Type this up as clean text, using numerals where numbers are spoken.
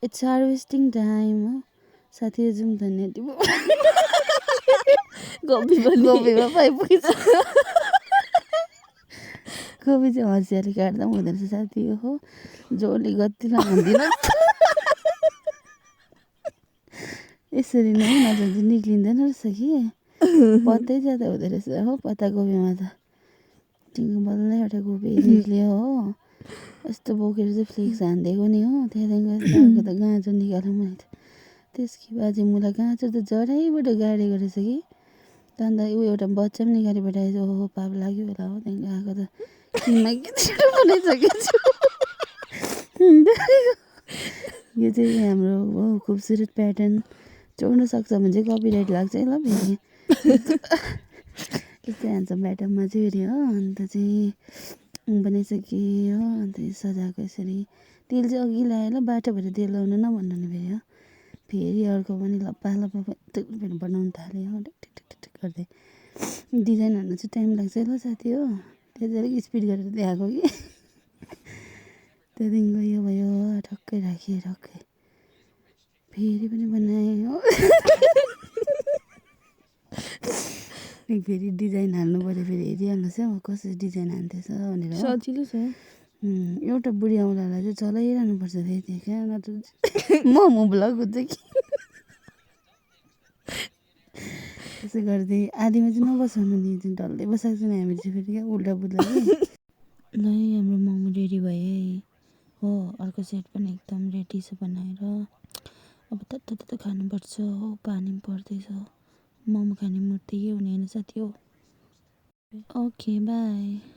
it's harvesting time हो साथीहरू जाउँ धन्य गोबीमा पाइपुगेछ गोबी चाहिँ हँसियाले काट्दा पनि हुँदो रहेछ साथी हो जोडले गतिलाई भन्दिनँ यसरी नै नजान्छ निक्लिँदैन रहेछ कि पत्तै ज्यादा हुँदो रहेछ हो पत्ताकोबीमा त टिङ्गो बल्ल एउटा कोपी निक्ल्यो हो यस्तो बोकेर चाहिँ फ्लेक्स हानिदिएको नि हो त्यहाँदेखिको त गाजर निकाल्नु मैले त त्यसकी बाजे मुला गाजर त जराइबाट गाडेको रहेछ कि अन्त ऊ एउटा बच्चा पनि निकाली पठाएछ ओहो पाप लाग्यो होला हो त्यहाँदेखि आएको त किमा के छिटो बनाइसकेछु यो चाहिँ हाम्रो हो खुबसुरत प्याटर्न जोड्न सक्छ भने चाहिँ कपिराइट लाग्छ है ल फेरि यस्तै ह्यान्डसम प्याटर्नमा चाहिँ फेरि हो अन्त चाहिँ बनाइसकेँ हो अन्त सजाएको यसरी तेल चाहिँ अघि लगाएर बाटो भएर तेल लाउनु नभन्नु नि फेरि हो फेरि अर्को पनि लप्पा लप्पा फेरि बनाउनु थाल्यो हो टिक गर्दै डिजाइन हाल्नु चाहिँ टाइम लाग्छ ल साथी हो त्यो चाहिँ अलिक स्पिड गरेर देखाएको कि त्यहाँदेखिको यो भयो ठक्कै राखेँ ठक्कै फेरि पनि बनाएँ हो फेरि डिजाइन हाल्नु पऱ्यो फेरि हेरिहाल्नुहोस् है कसरी डिजाइन हान्दैछ भनेर सजिलो छ एउटा बुढी औँलालाई चाहिँ चलाइरहनुपर्छ फेरि त्यो क्या नत्र मोमो भ्लग हुन्छ कि त्यसो गर्दै आधीमा चाहिँ नबसाउनु नि डल्लै बसाएको छैन हामी चाहिँ फेरि क्या उल्टा पुल्टा कि ल हाम्रो मोमो रेडी भयो है हो अर्को सेट पनि एकदम रेडी छ बनाएर अब तत्त खानुपर्छ हो पानी पनि पर्दैछ मोमो खाने मुड त्यही हुने होइन साथी हो ओके बाई